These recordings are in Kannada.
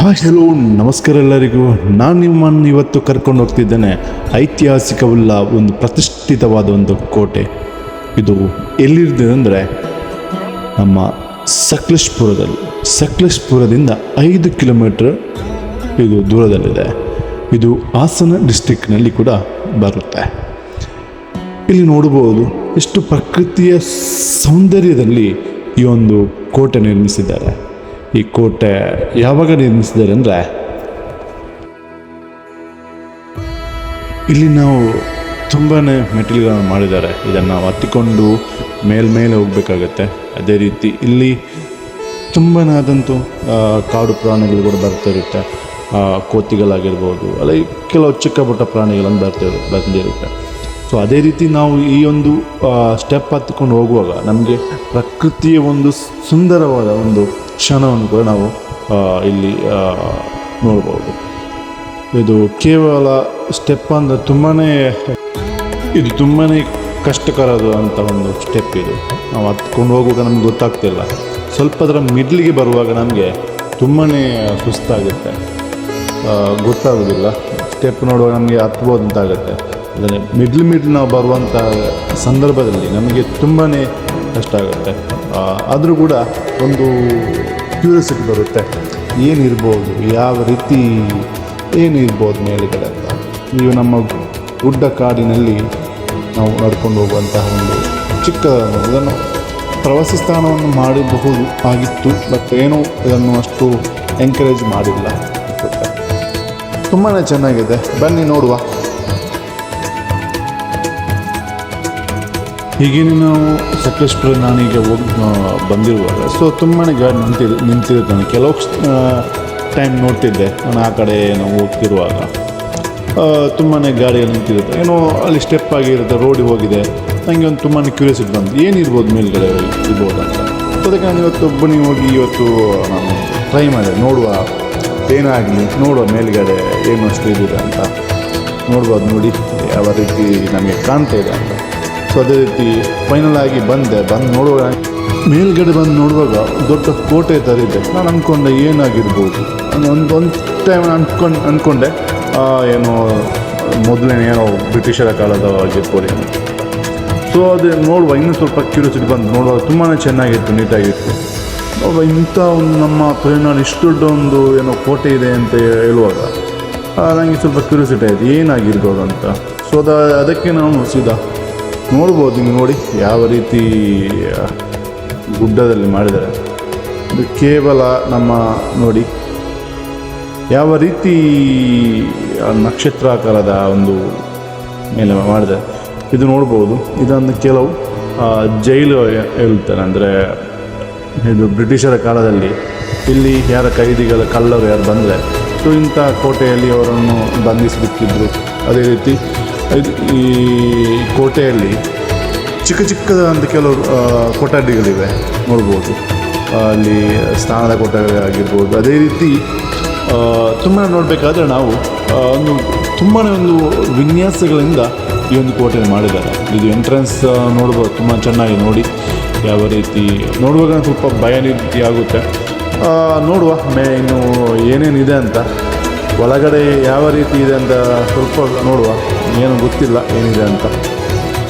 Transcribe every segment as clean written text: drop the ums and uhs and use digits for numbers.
ಹಾಯ್ ಹಲೋ ನಮಸ್ಕಾರ ಎಲ್ಲರಿಗೂ. ನಾನು ನಿಮ್ಮನ್ನು ಇವತ್ತು ಕರ್ಕೊಂಡು ಹೋಗ್ತಿದ್ದೇನೆ ಐತಿಹಾಸಿಕವುಳ್ಳ ಒಂದು ಪ್ರತಿಷ್ಠಿತವಾದ ಒಂದು ಕೋಟೆ. ಇದು ಎಲ್ಲಿದೆ ಅಂದರೆ ನಮ್ಮ ಸಕಲೇಶಪುರದಿಂದ 5 ಕಿಲೋಮೀಟರ್ ಇದು ದೂರದಲ್ಲಿದೆ. ಇದು ಹಾಸನ ಡಿಸ್ಟಿಕ್ನಲ್ಲಿ ಕೂಡ ಬರುತ್ತೆ. ಇಲ್ಲಿ ನೋಡಬಹುದು ಎಷ್ಟು ಪ್ರಕೃತಿಯ ಸೌಂದರ್ಯದಲ್ಲಿ ಈ ಒಂದು ಕೋಟೆ ನಿರ್ಮಿಸಿದ್ದಾರೆ. ಈ ಕೋಟೆ ಯಾವಾಗ ನಿರ್ಮಿಸಿದ್ದಾರೆ ಅಂದರೆ, ಇಲ್ಲಿ ನಾವು ತುಂಬಾ ಮೆಟ್ಟಿಲುಗಳನ್ನು ಮಾಡಿದ್ದಾರೆ. ಇದನ್ನು ನಾವು ಹತ್ತಿಕೊಂಡು ಮೇಲೆ ಹೋಗಬೇಕಾಗತ್ತೆ. ಅದೇ ರೀತಿ ಇಲ್ಲಿ ತುಂಬಾ ಆದಂಥ ಕಾಡು ಪ್ರಾಣಿಗಳು ಕೂಡ ಬರ್ತಾ ಇರುತ್ತೆ. ಕೋತಿಗಳಾಗಿರ್ಬೋದು, ಅಲ್ಲ ಕೆಲವು ಚಿಕ್ಕ ಪುಟ್ಟ ಪ್ರಾಣಿಗಳನ್ನು ಬಂದಿರುತ್ತೆ. ಸೊ ಅದೇ ರೀತಿ ನಾವು ಈ ಒಂದು ಸ್ಟೆಪ್ ಹತ್ತಿಕೊಂಡು ಹೋಗುವಾಗ ನಮಗೆ ಪ್ರಕೃತಿಯ ಒಂದು ಸುಂದರವಾದ ಒಂದು ಕ್ಷಣವನ್ನು ಕೂಡ ನಾವು ಇಲ್ಲಿ ನೋಡ್ಬೋದು. ಇದು ಕೇವಲ ಸ್ಟೆಪ್ ಅಂದರೆ ತುಂಬಾ ಕಷ್ಟಕರವಾದಂಥ ಒಂದು ಸ್ಟೆಪ್. ಇದು ನಾವು ಹತ್ಕೊಂಡು ಹೋಗುವಾಗ ನಮ್ಗೆ ಗೊತ್ತಾಗ್ತಿಲ್ಲ. ಸ್ವಲ್ಪ ಅದರ ಮಿಡ್ಲಿಗೆ ಬರುವಾಗ ನಮಗೆ ತುಂಬಾ ಸುಸ್ತಾಗುತ್ತೆ, ಗೊತ್ತಾಗೋದಿಲ್ಲ. ಸ್ಟೆಪ್ ನೋಡುವಾಗ ನಮಗೆ ಹತ್ಬೋದು ಅಂತ ಆಗುತ್ತೆ. ಅದನ್ನೇ ಮಿಡ್ಲ್ ನಾವು ಬರುವಂಥ ಸಂದರ್ಭದಲ್ಲಿ ನಮಗೆ ತುಂಬಾ ಕಷ್ಟ ಆಗುತ್ತೆ. ಆದರೂ ಕೂಡ ಒಂದು ಕ್ಯೂರಿಯಾಸಿಟಿ ಬರುತ್ತೆ, ಏನಿರ್ಬೋದು, ಯಾವ ರೀತಿ ಏನಿರ್ಬೋದು ಮೇಲುಗಡೆ ಅಂತ. ನೀವು ನಮ್ಮ ಗುಡ್ಡ ಕಾಡಿನಲ್ಲಿ ನಾವು ನಡ್ಕೊಂಡು ಹೋಗುವಂತಹ ಒಂದು ಚಿಕ್ಕ ಇದನ್ನು ಪ್ರವಾಸಿ ಸ್ಥಾನವನ್ನು ಮಾಡಬಹುದು ಆಗಿತ್ತು. ಬಟ್ ಏನೋ ಇದನ್ನು ಅಷ್ಟು ಎಂಕರೇಜ್ ಮಾಡಿಲ್ಲ. ತುಂಬಾ ಚೆನ್ನಾಗಿದೆ, ಬನ್ನಿ ನೋಡುವ. ಹೀಗೇನೆ ನಾವು ಸಕಲೇಶಪುರ ನಾನೀಗ ಬಂದಿರುವಾಗ ತುಂಬಾ ಗಾಡಿ ನಿಂತಿರುತ್ತಾನೆ. ಕೆಲವು ಟೈಮ್ ನೋಡ್ತಿದ್ದೆ ನಾನು, ಆ ಕಡೆ ನಾವು ಹೋಗ್ತಿರುವಾಗ ತುಂಬಾ ಗಾಡಿ ನಿಂತಿರುತ್ತೆ. ಏನೋ ಅಲ್ಲಿ ಸ್ಟೆಪ್ ಆಗಿರುತ್ತೆ, ರೋಡಿಗೆ ಹೋಗಿದೆ. ನನಗೆ ಒಂದು ತುಂಬಾ ಕ್ಯೂರಿಯಾಸಿಟಿ ಬಂತು, ಏನಿರ್ಬೋದು ಮೇಲ್ಗಡೆ ಇರ್ಬೋದು ಅಂತ. ಅದಕ್ಕೆ ನಾನು ಒಬ್ಬನೇ ಹೋಗಿ ನಾನು ಟ್ರೈ ಮಾಡಿದೆ, ನೋಡುವ ಏನಾಗಲಿ, ನೋಡುವ ಮೇಲ್ಗಡೆ ಏನು ಅಷ್ಟು ಇದಿದೆ ಅಂತ ನೋಡ್ಬೋದು. ನೋಡಿ ಯಾವ ರೀತಿ ನಮಗೆ ಕಾಣ್ತಾ ಇದೆ ಅಂತ. ಸೊ ಅದೇ ರೀತಿ ಫೈನಲ್ ಆಗಿ ಬಂದು ನೋಡುವಾಗ, ಮೇಲ್ಗಡೆ ನೋಡುವಾಗ ದೊಡ್ಡ ಕೋಟೆ ಥರ ಇದೆ. ನಾನು ಅಂದ್ಕೊಂಡೆ ಏನಾಗಿರ್ಬೋದು, ಒಂದು ಟೈಮ್ ಅಂದ್ಕೊಂಡೆ ಏನೋ ಮೊದಲನೇ ಏನೋ ಬ್ರಿಟಿಷರ ಕಾಲದವಾಗಿರ್ಬೋದು. ಸೊ ಅದು ನೋಡುವ ಇನ್ನೂ ಸ್ವಲ್ಪ ಕ್ಯೂರಿಯಾಸಿಟಿ ಬಂದು ನೋಡುವಾಗ ತುಂಬಾ ಚೆನ್ನಾಗಿತ್ತು, ನೀಟಾಗಿತ್ತು. ನೋಡುವ ಇಂಥ ಒಂದು ನಮ್ಮ ತುಳುನಾಡು ಇಷ್ಟು ದೊಡ್ಡ ಒಂದು ಏನೋ ಕೋಟೆ ಇದೆ ಅಂತ ಹೇಳುವಾಗ ನನಗೆ ಸ್ವಲ್ಪ ಕ್ಯೂರಿಯಾಸಿಟಿ ಆಯಿತು, ಏನಾಗಿರ್ಬೋದು ಅಂತ. ಸೊ ಅದಕ್ಕೆ ನಾವು ಸೀದಾ ನೋಡ್ಬೋದು. ನೀವು ನೋಡಿ ಯಾವ ರೀತಿ ಗುಡ್ಡದಲ್ಲಿ ಮಾಡಿದ್ದಾರೆ. ಇದು ಕೇವಲ ನಮ್ಮ ನೋಡಿ ಯಾವ ರೀತಿ ನಕ್ಷತ್ರಾಕಾರದ ಒಂದು ಮೇಲೆ ಮಾಡಿದ್ದಾರೆ. ಇದು ನೋಡ್ಬೋದು. ಇದನ್ನು ಕೆಲವು ಜೈಲು ಹೇಳ್ತಾರೆ, ಅಂದರೆ ಇದು ಬ್ರಿಟಿಷರ ಕಾಲದಲ್ಲಿ ಇಲ್ಲಿ ಯಾರ ಕಳ್ಳರು ಯಾರು ಬಂದರೆ ಸೊ ಇಂಥ ಕೋಟೆಯಲ್ಲಿ ಅವರನ್ನು ಬಂಧಿಸಿಬಿಟ್ಟಿದ್ರು. ಅದೇ ರೀತಿ ಈ ಕೋಟೆಯಲ್ಲಿ ಚಿಕ್ಕದಾದಂಥ ಕೆಲವು ಕೊಠಡಿಗಳಿವೆ ನೋಡ್ಬೋದು. ಅಲ್ಲಿ ಸ್ನಾನದ ಕೊಠಡಿಗಳಾಗಿರ್ಬೋದು. ಅದೇ ರೀತಿ ತುಂಬ ನೋಡಬೇಕಾದ್ರೆ ನಾವು ತುಂಬಾ ಒಂದು ವಿನ್ಯಾಸಗಳಿಂದ ಈ ಒಂದು ಕೋಟೆ ಮಾಡಿದ್ದಾರೆ. ಇದು ಎಂಟ್ರೆನ್ಸ್ ನೋಡ್ಬೋದು, ತುಂಬ ಚೆನ್ನಾಗಿ ನೋಡಿ ಯಾವ ರೀತಿ ನೋಡುವಾಗ ಸ್ವಲ್ಪ ಭಯ ರೀತಿ ಆಗುತ್ತೆ. ನೋಡುವ ಇನ್ನು ಏನೇನಿದೆ ಅಂತ, ಒಳಗಡೆ ಯಾವ ರೀತಿ ಇದೆ ಅಂತ ಸ್ವಲ್ಪ ನೋಡುವ. ಏನೂ ಗೊತ್ತಿಲ್ಲ ಏನಿದೆ ಅಂತ.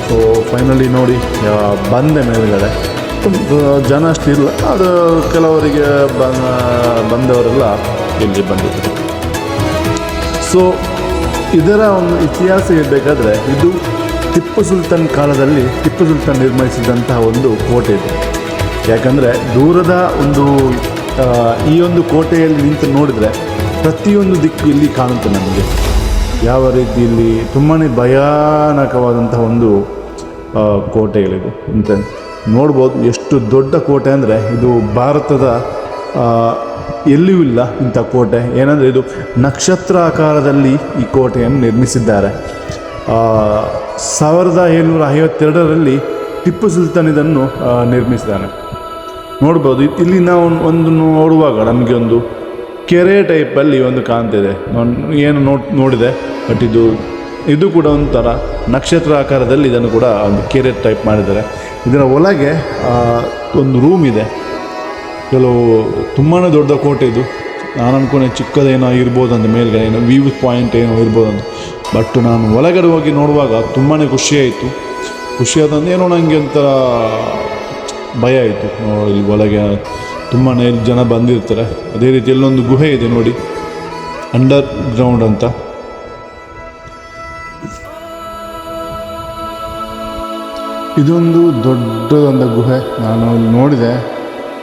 ಸೊ ಫೈನಲಿ ನೋಡಿ ಬಂದೆ ಮೇಲುಗಡೆ. ಜನ ಅಷ್ಟಿಲ್ಲ, ಅದು ಕೆಲವರಿಗೆ ಬಂದವರೆಲ್ಲ ಇಲ್ಲಿ ಬಂದಿದ್ದರು. ಸೊ ಇದರ ಒಂದು ಇತಿಹಾಸ ಇರಬೇಕಾದ್ರೆ, ಇದು ಟಿಪ್ಪು ಸುಲ್ತಾನ್ ಕಾಲದಲ್ಲಿ ಟಿಪ್ಪು ಸುಲ್ತಾನ್ ನಿರ್ಮಿಸಿದಂತಹ ಒಂದು ಕೋಟೆ ಇದೆ. ಯಾಕಂದರೆ ದೂರದ ಒಂದು ಈ ಒಂದು ಕೋಟೆಯಲ್ಲಿ ನಿಂತು ನೋಡಿದರೆ ಪ್ರತಿಯೊಂದು ದಿಕ್ಕು ಇಲ್ಲಿ ಕಾಣುತ್ತೆ ನಮಗೆ. ಯಾವ ರೀತಿಯಲ್ಲಿ ತುಂಬಾ ಭಯಾನಕವಾದಂತಹ ಒಂದು ಕೋಟೆಗಳಿದೆ ಅಂತ ನೋಡ್ಬೋದು. ಎಷ್ಟು ದೊಡ್ಡ ಕೋಟೆ ಅಂದರೆ ಇದು ಭಾರತದ ಎಲ್ಲಿಯೂ ಇಲ್ಲ ಇಂಥ ಕೋಟೆ. ಏನಂದರೆ ಇದು ನಕ್ಷತ್ರ ಆಕಾರದಲ್ಲಿ ಈ ಕೋಟೆಯನ್ನು ನಿರ್ಮಿಸಿದ್ದಾರೆ. 1752ರಲ್ಲಿ ಟಿಪ್ಪು ಸುಲ್ತಾನ್ ಇದನ್ನು ನಿರ್ಮಿಸಿದ್ದಾನೆ. ನೋಡ್ಬೋದು. ಇಲ್ಲಿ ನಾವು ಒಂದು ನೋಡುವಾಗ ನಮಗೆ ಒಂದು ಕೆರೆ ಟೈಪಲ್ಲಿ ಒಂದು ಕಾಣ್ತಿದೆ. ಏನು ನೋಡಿದೆ. ಬಟ್ ಇದು ಕೂಡ ಒಂಥರ ನಕ್ಷತ್ರ ಆಕಾರದಲ್ಲಿ ಇದನ್ನು ಕೂಡ ಒಂದು ಕೆರೆ ಟೈಪ್ ಮಾಡಿದ್ದಾರೆ. ಇದರ ಒಳಗೆ ಒಂದು ರೂಮ್ ಇದೆ. ಕೆಲವು ತುಂಬಾ ದೊಡ್ಡ ಕೋಟೆ ಇದು. ನಾನು ಅಂದ್ಕೊಂಡೆ ಚಿಕ್ಕದೇನೋ ಇರ್ಬೋದು ಅಂತ ಮೇಲ್ಗಡೆ ಏನೋ ವ್ಯೂ ಪಾಯಿಂಟ್ ಏನೋ ಇರ್ಬೋದು ಅಂತ. ಬಟ್ ನಾನು ಒಳಗಡೆ ಹೋಗಿ ನೋಡುವಾಗ ತುಂಬಾ ಖುಷಿಯಾಯಿತು. ಖುಷಿಯಾದಂದು ಏನೋ ನನಗೆ ಒಂಥರ ಭಯ ಆಯಿತು. ಇಲ್ಲಿ ಒಳಗೆ ತುಂಬಾ ಜನ ಬಂದಿರ್ತಾರೆ. ಅದೇ ರೀತಿ ಎಲ್ಲೊಂದು ಗುಹೆ ಇದೆ ನೋಡಿ, ಅಂಡರ್ ಗ್ರೌಂಡ್ ಅಂತ. ಇದೊಂದು ದೊಡ್ಡದೊಂದು ಗುಹೆ. ನಾನು ಇಲ್ಲಿ ನೋಡಿದೆ.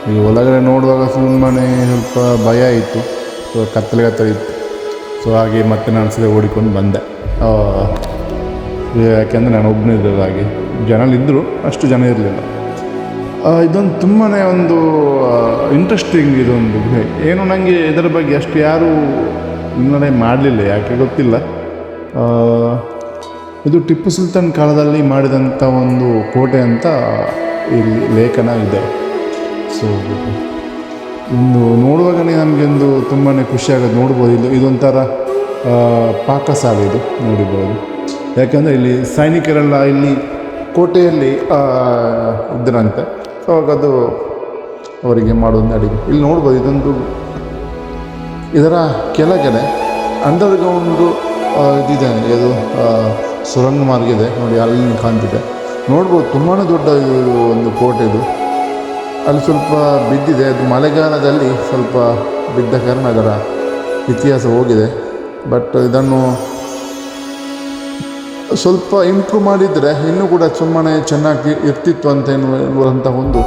ಈ ಒಳಗಡೆ ನೋಡುವಾಗ ತುಂಬಾ ಸ್ವಲ್ಪ ಭಯ ಇತ್ತು, ಕತ್ತಲೆ ಇತ್ತು. ಸೊ ಹಾಗೆ ಮತ್ತೆ ನಾನು ಸೀದಾ ಓಡಿಕೊಂಡು ಬಂದೆ. ಯಾಕೆಂದರೆ ನಾನು ಒಬ್ಬನೇ ಇದ್ದರು, ಹಾಗೆ ಜನರಿದ್ದರು, ಅಷ್ಟು ಜನ ಇರಲಿಲ್ಲ. ಇದೊಂದು ತುಂಬಾ ಒಂದು ಇಂಟ್ರೆಸ್ಟಿಂಗ್ ಇದೊಂದು ಗುಹೆ. ಏನು ನನಗೆ ಇದರ ಬಗ್ಗೆ ಅಷ್ಟು ಯಾರೂ ವಿಂಗಡಣೆ ಮಾಡಲಿಲ್ಲ, ಯಾಕೆ ಗೊತ್ತಿಲ್ಲ. ಇದು ಟಿಪ್ಪು ಸುಲ್ತಾನ್ ಕಾಲದಲ್ಲಿ ಮಾಡಿದಂಥ ಒಂದು ಕೋಟೆ ಅಂತ ಇಲ್ಲಿ ಲೇಖನ ಇದೆ. ಸೊ ಒಂದು ನೋಡುವಾಗಲೇ ನಮಗೊಂದು ತುಂಬಾ ಖುಷಿಯಾಗೋದು. ನೋಡ್ಬೋದು, ಇದೊಂಥರ ಪಾಕಶಾಲೆ ಇದು ನೋಡಿರ್ಬೋದು. ಯಾಕೆಂದರೆ ಇಲ್ಲಿ ಸೈನಿಕರೆಲ್ಲ ಇಲ್ಲಿ ಕೋಟೆಯಲ್ಲಿ ಇದ್ದರಂತೆ. ಸೊ ಅದು ಅವರಿಗೆ ಮಾಡೋದು ಅಡಿಗೆ ಇಲ್ಲಿ ನೋಡ್ಬೋದು. ಇದೊಂದು ಇದರ ಕೆಳಗಡೆ ಅಂಡರ್ಗ್ರೌಂಡು ಇದಿದೆ, ಇದು ಸುರಂಗ ಮಾರ್ಗ ಇದೆ ನೋಡಿ, ಅಲ್ಲಿ ಕಾಣ್ತಿದೆ ನೋಡ್ಬೋದು. ತುಂಬಾ ದೊಡ್ಡ ಒಂದು ಕೋಟೆ ಇದು. ಅಲ್ಲಿ ಸ್ವಲ್ಪ ಬಿದ್ದಿದೆ, ಅದು ಮಳೆಗಾಲದಲ್ಲಿ ಸ್ವಲ್ಪ ಬಿದ್ದ ಕಾರಣ ಅದರ ಇತಿಹಾಸ ಹೋಗಿದೆ. ಬಟ್ ಇದನ್ನು ಸ್ವಲ್ಪ ಇಂಪ್ರೂವ್ ಮಾಡಿದರೆ ಇನ್ನೂ ಕೂಡ ಸುಮ್ಮನೆ ಚೆನ್ನಾಗಿ ಇರ್ತಿತ್ತು ಅಂತ ಎನ್ನುವಂಥ ಒಂದು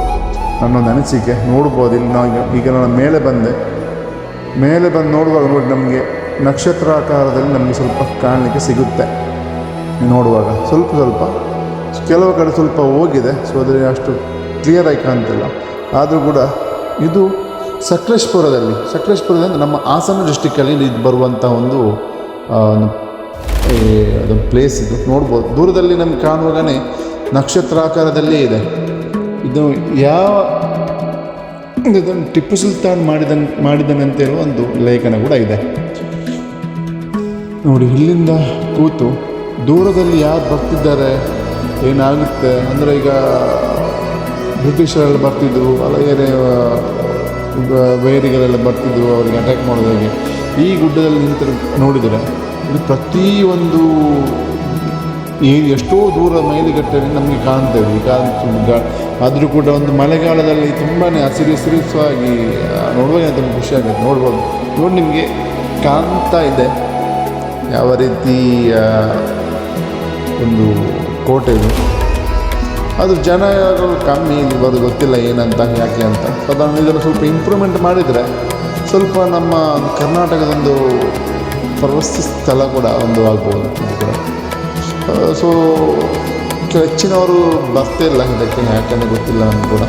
ನನ್ನೊಂದು ಅನಿಸಿಕೆ. ನೋಡ್ಬೋದು ಇಲ್ಲಿ ಈಗ ನಾನು ಮೇಲೆ ಬಂದು ನೋಡುವಾಗ ನೋಡಿ ನಮಗೆ ನಕ್ಷತ್ರಾಕಾರದಲ್ಲಿ ನಮಗೆ ಸ್ವಲ್ಪ ಕಾಣಲಿಕ್ಕೆ ಸಿಗುತ್ತೆ ನೋಡುವಾಗ. ಸ್ವಲ್ಪ ಕೆಲವು ಕಡೆ ಸ್ವಲ್ಪ ಹೋಗಿದೆ. ಸೊ ಅದರಲ್ಲಿ ಅಷ್ಟು ಕ್ಲಿಯರಾಗಿ ಕಾಣ್ತಿಲ್ಲ. ಆದರೂ ಕೂಡ ಇದು ಸಕಲೇಶ್ಪುರದಲ್ಲಿ ನಮ್ಮ ಹಾಸನ ಡಿಸ್ಟಿಕ್ಕಲ್ಲಿ ಇದು ಬರುವಂಥ ಒಂದು ಅದೊಂದು ಪ್ಲೇಸ್. ಇದು ನೋಡ್ಬೋದು, ದೂರದಲ್ಲಿ ನಮ್ಗೆ ಕಾಣುವಾಗಲೇ ನಕ್ಷತ್ರಾಕಾರದಲ್ಲೇ ಇದೆ. ಇದು ಇದನ್ನು ಟಿಪ್ಪು ಸುಲ್ತಾನ್ ಮಾಡಿದನಂತ ಹೇಳುವ ಒಂದು ಲೇಖನ ಕೂಡ ಇದೆ ನೋಡಿ. ಇಲ್ಲಿಂದ ಕೂತು ದೂರದಲ್ಲಿ ಯಾರು ಬರ್ತಿದ್ದಾರೆ, ಏನಾಗುತ್ತೆ ಅಂದರೆ ಈಗ ಬ್ರಿಟಿಷರೆಲ್ಲ ಬರ್ತಿದ್ರು, ಅಲ್ಲ ಏನೇ ವೈರಿಗಳೆಲ್ಲ ಬರ್ತಿದ್ರು ಅವರಿಗೆ ಅಟ್ಯಾಕ್ ಮಾಡೋದಾಗೆ. ಈ ಗುಡ್ಡದಲ್ಲಿ ನಿಂತು ನೋಡಿದರೆ ಇದು ಪ್ರತಿಯೊಂದು ಎಷ್ಟೋ ದೂರ ಮೈಲಿಗಟ್ಟಲ್ಲಿ ನಮಗೆ ಕಾಣ್ತೇವೆ. ಆದರೂ ಕೂಡ ಒಂದು ಮಳೆಗಾಲದಲ್ಲಿ ತುಂಬಾ ಹಸಿರಿಸಾಗಿ ನೋಡುವಾಗ ತುಂಬ ಖುಷಿಯಾಗುತ್ತೆ. ನೋಡ್ಬೋದು ನೋಡಿ, ನಿಮಗೆ ಕಾಣ್ತಾ ಇದೆ ಯಾವ ರೀತಿ ಒಂದು ಕೋಟೆ ಇದು. ಅದು ಜನರು ಕಮ್ಮಿ ಇಲ್ಲಿ ಬರೋದು, ಗೊತ್ತಿಲ್ಲ ಏನಂತ ಯಾಕೆ ಅಂತ. ಅದನ್ನು ಇದನ್ನು ಸ್ವಲ್ಪ ಇಂಪ್ರೂವ್ಮೆಂಟ್ ಮಾಡಿದರೆ ಸ್ವಲ್ಪ ನಮ್ಮ ಕರ್ನಾಟಕದೊಂದು ಪ್ರವಾಸಿ ಸ್ಥಳ ಕೂಡ ಒಂದು ಆಗ್ಬೋದು ಇದು ಕೂಡ. ಸೊ ಹೆಚ್ಚಿನವರು ಬರ್ತಿಲ್ಲ ಇದಕ್ಕೆ, ಯಾಕಂದರೆ ಗೊತ್ತಿಲ್ಲ ನನಗೆ ಕೂಡ.